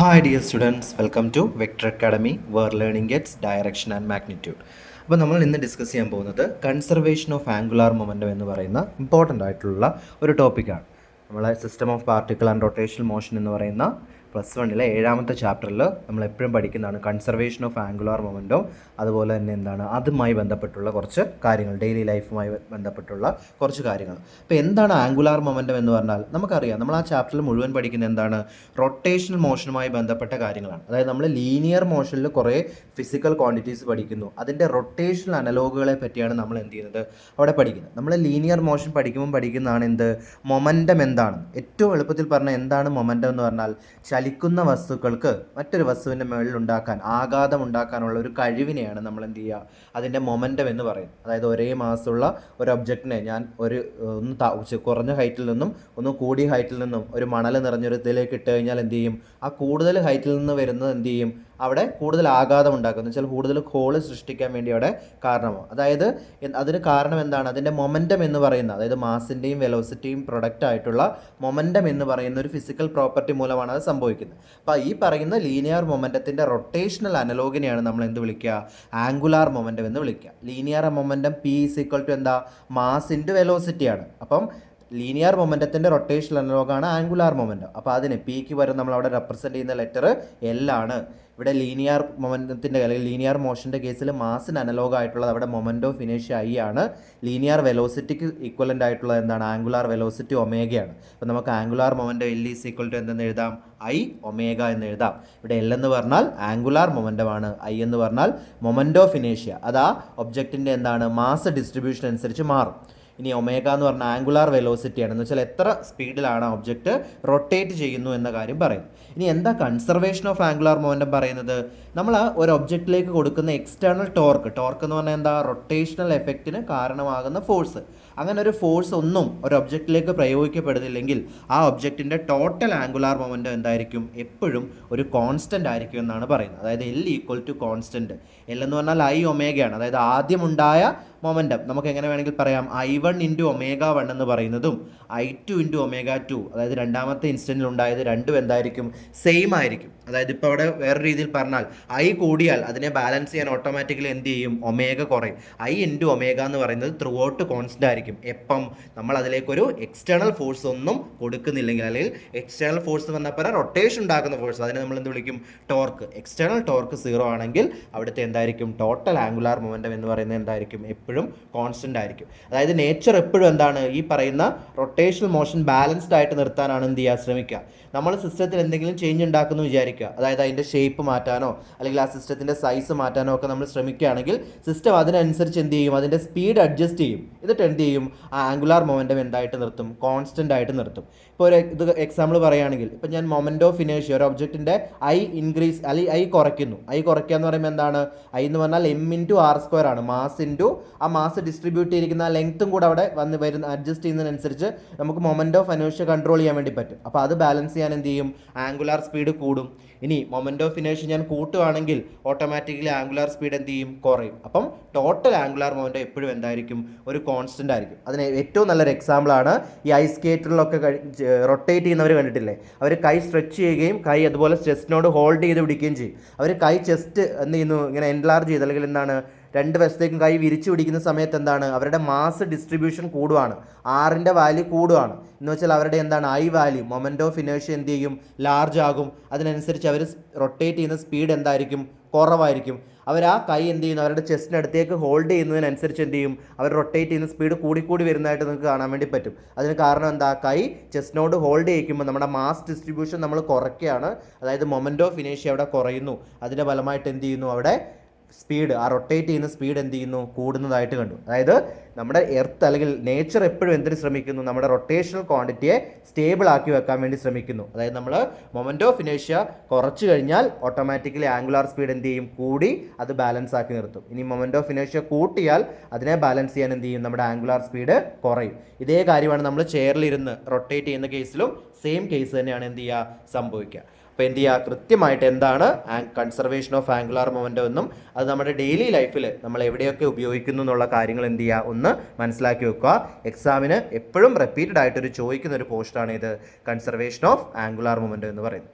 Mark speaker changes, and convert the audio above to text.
Speaker 1: Hi dear students, welcome to Vector Academy where learning gets direction and magnitude. അപ്പോൾ നമ്മൾ ഇന്ന് discuss ചെയ്യാൻ പോകുന്നത് കൺസർവേഷൻ ഓഫ് ആംഗുലാർ മൊമെൻറ്റം എന്ന് പറയുന്ന ഇമ്പോർട്ടൻ്റ് ആയിട്ടുള്ള ഒരു ടോപ്പിക്കാണ്. നമ്മളെ system of particle and rotational motion എന്ന് പറയുന്ന +1 7ാമത്തെ ചാപ്റ്ററിൽ നമ്മൾ എപ്പോഴും പഠിക്കുന്നതാണ് കൺസർവേഷൻ ഓഫ് ആംഗുലാർ മൊമെൻറ്റം. അതുപോലെ തന്നെ എന്താണ് അതുമായി ബന്ധപ്പെട്ടുള്ള കുറച്ച് കാര്യങ്ങൾ, ഡെയിലി ലൈഫുമായി ബന്ധപ്പെട്ടുള്ള കുറച്ച് കാര്യങ്ങൾ. അപ്പോൾ എന്താണ് ആംഗുലാർ മൊമെൻറ്റം എന്ന് പറഞ്ഞാൽ നമുക്കറിയാം, നമ്മൾ ആ ചാപ്റ്ററിൽ മുഴുവൻ പഠിക്കുന്ന എന്താണ് റൊട്ടേഷണൽ മോഷനുമായി ബന്ധപ്പെട്ട കാര്യങ്ങളാണ്. അതായത് നമ്മൾ ലീനിയർ മോഷനിൽ കുറേ ഫിസിക്കൽ ക്വാണ്ടിറ്റീസ് പഠിക്കുന്നു, അതിൻ്റെ റൊട്ടേഷണൽ അനലോഗുകളെ പറ്റിയാണ് നമ്മൾ എന്ത് ചെയ്യുന്നത് അവിടെ പഠിക്കുന്നത്. നമ്മൾ ലീനിയർ മോഷൻ പഠിക്കുന്നതാണ് എന്ത് മൊമെൻറ്റം എന്താണ്. ഏറ്റവും എളുപ്പത്തിൽ പറഞ്ഞാൽ എന്താണ് മൊമെൻറ്റം എന്ന് പറഞ്ഞാൽ ചലിക്കുന്ന വസ്തുക്കൾക്ക് മറ്റൊരു വസ്തുവിൻ്റെ മുകളിൽ ഉണ്ടാക്കാൻ, ആഘാതം ഉണ്ടാക്കാനുള്ള ഒരു കഴിവിനെയാണ് നമ്മൾ എന്ത് ചെയ്യുക അതിൻ്റെ മൊമെൻറ്റം എന്ന് പറയുന്നത്. അതായത് ഒരേ മാസമുള്ള ഒരു ഒബ്ജക്റ്റിനെ ഞാൻ കുറഞ്ഞ ഹൈറ്റിൽ നിന്നും കൂടിയ ഹൈറ്റിൽ നിന്നും ഒരു മണൽ നിറഞ്ഞൊരു ഇതിലേക്ക് ഇട്ട് കഴിഞ്ഞാൽ എന്ത് ചെയ്യും, ആ കൂടുതൽ ഹൈറ്റിൽ നിന്ന് വരുന്നത് എന്ത് ചെയ്യും, അവിടെ കൂടുതൽ ആഘാതം ഉണ്ടാക്കും. എന്ന് വെച്ചാൽ കൂടുതൽ ഹോള് സൃഷ്ടിക്കാൻ വേണ്ടി അവിടെ കാരണമാവും. അതായത് അതിന് കാരണം എന്താണ്, അതിൻ്റെ മൊമെൻറ്റം എന്ന് പറയുന്ന, അതായത് മാസിൻ്റെയും വെലോസിറ്റിയും പ്രൊഡക്റ്റ് ആയിട്ടുള്ള മൊമെൻറ്റം എന്ന് പറയുന്ന ഒരു ഫിസിക്കൽ പ്രോപ്പർട്ടി മൂലമാണ് അത് സംഭവിക്കുന്നത്. അപ്പോൾ ഈ പറയുന്ന ലീനിയർ മൊമെൻറ്റത്തിൻ്റെ റൊട്ടേഷണൽ അനലോഗിനെയാണ് നമ്മൾ എന്ത് വിളിക്കുക, ആംഗുലാർ മൊമെൻറ്റം എന്ന് വിളിക്കുക. ലീനിയർ മൊമെൻറ്റം P = എന്താ, മാസ് ഇൻറ്റു വെലോസിറ്റിയാണ്. അപ്പം ലീനിയർ മൊമെൻറ്റത്തിൻ്റെ റൊട്ടേഷണൽ അനലോഗാണ് ആംഗുലാർ മൊമെൻറ്റം. അപ്പോൾ അതിന് Pക്ക് വരെ നമ്മളവിടെ റെപ്രസെൻറ്റ് ചെയ്യുന്ന ലെറ്റർ L ആണ്. ഇവിടെ ലീനിയർ മൊമെൻറ്റത്തിൻ്റെ അല്ലെങ്കിൽ ലീനിയർ മോഷൻ്റെ കേസിൽ മാസിന് അനലോഗ് ആയിട്ടുള്ളത് അവിടെ മൊമെൻറ്റ് ഓഫ് ഇനേഷ്യ I ആണ്. ലീനിയർ വെലോസിറ്റിക്ക് ഈക്വലൻ്റ് ആയിട്ടുള്ളത് എന്താണ്, ആംഗുലാർ വെലോസിറ്റി ഒമേഗയാണ്. അപ്പോൾ നമുക്ക് ആംഗുലാർ മൊമെൻറ്റം L = എന്തെന്ന് എഴുതാം, I ഒമേഗ എന്ന് എഴുതാം. ഇവിടെ L എന്ന് പറഞ്ഞാൽ ആംഗുലാർ മൊമെൻറ്റമാണ്, I എന്ന് പറഞ്ഞാൽ മൊമെൻറ്റ് ഓഫ് ഇനേഷ്യ. അത് ആ ഒബ്ജക്റ്റിൻ്റെ എന്താണ് മാസ് ഡിസ്ട്രിബ്യൂഷൻ അനുസരിച്ച് മാറും. ഇനി ഒമേഗ എന്ന് പറഞ്ഞാൽ ആംഗുലാർ വെലോസിറ്റിയാണ്, എന്ന് വെച്ചാൽ എത്ര സ്പീഡിലാണ് ഒബ്ജക്റ്റ് റൊട്ടേറ്റ് ചെയ്യുന്നു എന്ന കാര്യം പറയുന്നു. ഇനി എന്താ കൺസർവേഷൻ ഓഫ് ആംഗുലാർ മൊമെൻറ്റം പറയുന്നത്, നമ്മൾ ഒരു ഒബ്ജക്റ്റിലേക്ക് കൊടുക്കുന്ന എക്സ്റ്റേണൽ ടോർക്ക് എന്ന് പറഞ്ഞാൽ എന്താ, റൊട്ടേഷണൽ എഫക്റ്റിന് കാരണമാകുന്ന ഫോഴ്സ്. അങ്ങനെ ഒരു ഫോഴ്സ് ഒന്നും ഒരു ഒബ്ജക്റ്റിലേക്ക് പ്രയോഗിക്കപ്പെടുന്നില്ലെങ്കിൽ ആ ഒബ്ജക്റ്റിൻ്റെ ടോട്ടൽ ആംഗുലാർ മൊമെൻറ്റം എന്തായിരിക്കും, എപ്പോഴും ഒരു കോൺസ്റ്റൻ്റ് ആയിരിക്കും എന്നാണ് പറയുന്നത്. അതായത് L = കോൺസ്റ്റൻറ്റ്. L എന്ന് പറഞ്ഞാൽ I ഒമേഗയാണ്. അതായത് ആദ്യമുണ്ടായ മൊമെൻറ്റം നമുക്ക് എങ്ങനെ വേണമെങ്കിൽ പറയാം, I1 × ω1 എന്ന് പറയുന്നതും I2 × ω2, അതായത് രണ്ടാമത്തെ ഇൻസ്റ്റൻറ്റിൽ ഉണ്ടായത് രണ്ടും എന്തായിരിക്കും, സെയിം ആയിരിക്കും. അതായത് ഇപ്പോൾ അവിടെ വേറെ രീതിയിൽ പറഞ്ഞാൽ I കൂടിയാൽ അതിനെ ബാലൻസ് ചെയ്യാൻ ഓട്ടോമാറ്റിക്കലി എന്ത് ചെയ്യും, ഒമേഗ കുറയും. I × ω എന്ന് പറയുന്നത് ത്രൂ ഔട്ട് കോൺസ്റ്റൻ്റ് ആയിരിക്കും. എപ്പം നമ്മൾ അതിലേക്കൊരു എക്സ്റ്റേണൽ ഫോഴ്സ് ഒന്നും കൊടുക്കുന്നില്ലെങ്കിൽ, അല്ലെങ്കിൽ എക്സ്റ്റേണൽ ഫോഴ്സ് എന്ന് പറഞ്ഞാൽ പറയാം റൊട്ടേഷൻ ഉണ്ടാക്കുന്ന ഫോഴ്സ്, അതിനെ നമ്മൾ എന്ത് വിളിക്കും, ടോർക്ക്. എക്സ്റ്റേണൽ ടോർക്ക് 0 ആണെങ്കിൽ അവിടുത്തെ എന്തായിരിക്കും, ടോട്ടൽ ആംഗുലാർ മൊമെൻറ്റം എന്ന് പറയുന്നത് എന്തായിരിക്കും, എപ്പോഴും കോൺസ്റ്റൻ്റ് ആയിരിക്കും. അതായത് നേച്ചർ എപ്പോഴും എന്താണ്, ഈ പറയുന്ന റൊട്ടേഷണൽ മോഷൻ ബാലൻസ്ഡ് ആയിട്ട് നിർത്താനാണ് എന്ത് ചെയ്യുക, ശ്രമിക്കുക. നമ്മൾ സിസ്റ്റത്തിൽ എന്തെങ്കിലും ചേഞ്ച് ഉണ്ടാക്കുന്നു വിചാരിക്കുക, അതായത് അതിൻ്റെ ഷേപ്പ് മാറ്റാനോ അല്ലെങ്കിൽ ആ സിസ്റ്റത്തിൻ്റെ സൈസ് മാറ്റാനോ ഒക്കെ നമ്മൾ ശ്രമിക്കുകയാണെങ്കിൽ സിസ്റ്റം അതിനനുസരിച്ച് എന്ത് ചെയ്യും, അതിൻ്റെ സ്പീഡ് അഡ്ജസ്റ്റ് ചെയ്യും. എന്നിട്ട് എന്ത് ചെയ്യും, ആ ആംഗുലാർ മൊമെൻറ്റം എന്തായിട്ട് നിർത്തും, കോൺസ്റ്റൻ്റ് ആയിട്ട് നിർത്തും. ഇപ്പോൾ ഒരു എക്സാമ്പിൾ പറയുകയാണെങ്കിൽ, ഇപ്പോൾ ഞാൻ മൊമെൻറ്റ് ഓഫ് ഇനേഷ്യ ഒരു ഒബ്ജക്റ്റിൻ്റെ I ഇൻക്രീസ് അല്ലെങ്കിൽ I കുറയ്ക്കുന്നു. I കുറയ്ക്കുക എന്ന് പറയുമ്പോൾ എന്താണ്, I എന്ന് പറഞ്ഞാൽ m × r² ആണ്, മാസ് ഇൻറ്റു ആ മാസ് ഡിസ്ട്രിബ്യൂട്ട് ചെയ്തിരിക്കുന്ന ആ ലെങ്ത്തും കൂടെ അവിടെ അഡ്ജസ്റ്റ് ചെയ്യുന്നതിനനുസരിച്ച് നമുക്ക് മൊമെൻറ്റ് ഓഫ് ഇനേഷ്യ കൺട്രോൾ ചെയ്യാൻ വേണ്ടി പറ്റും. അപ്പോൾ അത് ബാലൻസ് ചെയ്യാൻ എന്ത് ചെയ്യും, ആംഗുലാർ സ്പീഡ് കൂടും. ഇനി മൊമെൻറ്റ് ഓഫ് ഇനേഷ്യ ഞാൻ കൂട്ടുകയാണെങ്കിൽ ഓട്ടോമാറ്റിക്കലി ആംഗുലാർ സ്പീഡ് എന്ത് ചെയ്യും, കുറയും. അപ്പം ടോട്ടൽ ആംഗുലാർ മൊമെൻറ്റം എപ്പോഴും എന്തായിരിക്കും, ഒരു കോൺസ്റ്റൻ്റ് ആയിരിക്കും. അതിന് ഏറ്റവും നല്ലൊരു എക്സാമ്പിളാണ് ഈ ഐസ് സ്കേറ്ററിലൊക്കെ റൊട്ടേറ്റ് ചെയ്യുന്നവർ കണ്ടിട്ടില്ലേ, അവർ കൈ സ്ട്രെച്ച് ചെയ്യുകയും കൈ അതുപോലെ ചെസ്റ്റിനോട് ഹോൾഡ് ചെയ്ത് പിടിക്കുകയും ചെയ്യും. അവർ കൈ ചെസ്റ്റ് എന്ത് ചെയ്യുന്നു, ഇങ്ങനെ എൻലാർജ് ചെയ്ത് അല്ലെങ്കിൽ എന്താണ് രണ്ട് വശത്തേക്കും കൈ വിരിച്ചു പിടിക്കുന്ന സമയത്ത് എന്താണ്, അവരുടെ മാസ് ഡിസ്ട്രിബ്യൂഷൻ കൂടുവാണ്, ആറിൻ്റെ വാല്യൂ കൂടുവാണ്. എന്ന് വെച്ചാൽ അവരുടെ എന്താണ് I വാല്യൂ, മൊമെൻറ്റ് ഓഫ് ഇനേഷ്യ എന്ത് ചെയ്യും, ലാർജ് ആകും. അതിനനുസരിച്ച് അവർ റൊട്ടേറ്റ് ചെയ്യുന്ന സ്പീഡ് എന്തായിരിക്കും, കുറവായിരിക്കും. അവർ ആ കൈ എന്ത് ചെയ്യുന്നു, അവരുടെ ചെസ്റ്റിനടുത്തേക്ക് ഹോൾഡ് ചെയ്യുന്നതിനനുസരിച്ച് എന്ത് ചെയ്യും, അവർ റൊട്ടേറ്റ് ചെയ്യുന്ന സ്പീഡ് കൂടി വരുന്നതായിട്ട് നിങ്ങൾക്ക് കാണാൻ വേണ്ടി പറ്റും. അതിന് കാരണം എന്താ, കൈ ചെസ്റ്റിനോട് ഹോൾഡ് ചെയ്യിക്കുമ്പോൾ നമ്മുടെ മാസ് ഡിസ്ട്രിബ്യൂഷൻ നമ്മൾ കുറയ്ക്കുകയാണ്. അതായത് മൊമെൻറ്റ് ഓഫ് ഇനേഷ്യ അവിടെ കുറയുന്നു. അതിൻ്റെ ഫലമായിട്ട് എന്ത് ചെയ്യുന്നു, അവിടെ സ്പീഡ്, ആ റൊട്ടേറ്റ് ചെയ്യുന്ന സ്പീഡ് എന്ത് ചെയ്യുന്നു, കൂടുന്നതായിട്ട് കണ്ടു. അതായത് നമ്മുടെ എർത്ത് അല്ലെങ്കിൽ നേച്ചർ എപ്പോഴും എന്തിനു ശ്രമിക്കുന്നു, നമ്മുടെ റൊട്ടേഷണൽ ക്വാണ്ടിറ്റിയെ സ്റ്റേബിൾ ആക്കി വെക്കാൻ വേണ്ടി ശ്രമിക്കുന്നു. അതായത് നമ്മൾ മൊമെൻറ്റ് ഓഫ് ഇനേഷ്യ കുറച്ച് കഴിഞ്ഞാൽ ഓട്ടോമാറ്റിക്കലി ആംഗുലാർ സ്പീഡ് എന്ത് ചെയ്യും, കൂടി അത് ബാലൻസ് ആക്കി നിർത്തും. ഇനി മൊമെൻറ്റ് ഓഫ് ഇനേഷ്യ കൂട്ടിയാൽ അതിനെ ബാലൻസ് ചെയ്യാൻ എന്ത് ചെയ്യും, നമ്മുടെ ആംഗുലാർ സ്പീഡ് കുറയും. ഇതേ കാര്യമാണ് നമ്മൾ ചെയറിലിരുന്ന് റൊട്ടേറ്റ് ചെയ്യുന്ന കേസിലും സെയിം കേസ് തന്നെയാണ് എന്ത് ചെയ്യുക, സംഭവിക്കുക. അപ്പോൾ എന്ത് ചെയ്യുക, കൃത്യമായിട്ട് എന്താണ് കൺസർവേഷൻ ഓഫ് ആംഗുലാർ മൊമെൻറ്റം എന്നും അത് നമ്മുടെ ഡെയിലി ലൈഫിൽ നമ്മൾ എവിടെയൊക്കെ ഉപയോഗിക്കുന്നു എന്നുള്ള കാര്യങ്ങൾ എന്ത് ചെയ്യുക, ഒന്ന് മനസ്സിലാക്കി വെക്കുക. എക്സാമിന് എപ്പോഴും റിപ്പീറ്റഡ് ആയിട്ടൊരു ചോദിക്കുന്ന ഒരു പോസ്റ്റാണ് ഇത് കൺസർവേഷൻ ഓഫ് ആംഗുലാർ മൊമെൻറ്റം എന്ന് പറയുന്നത്.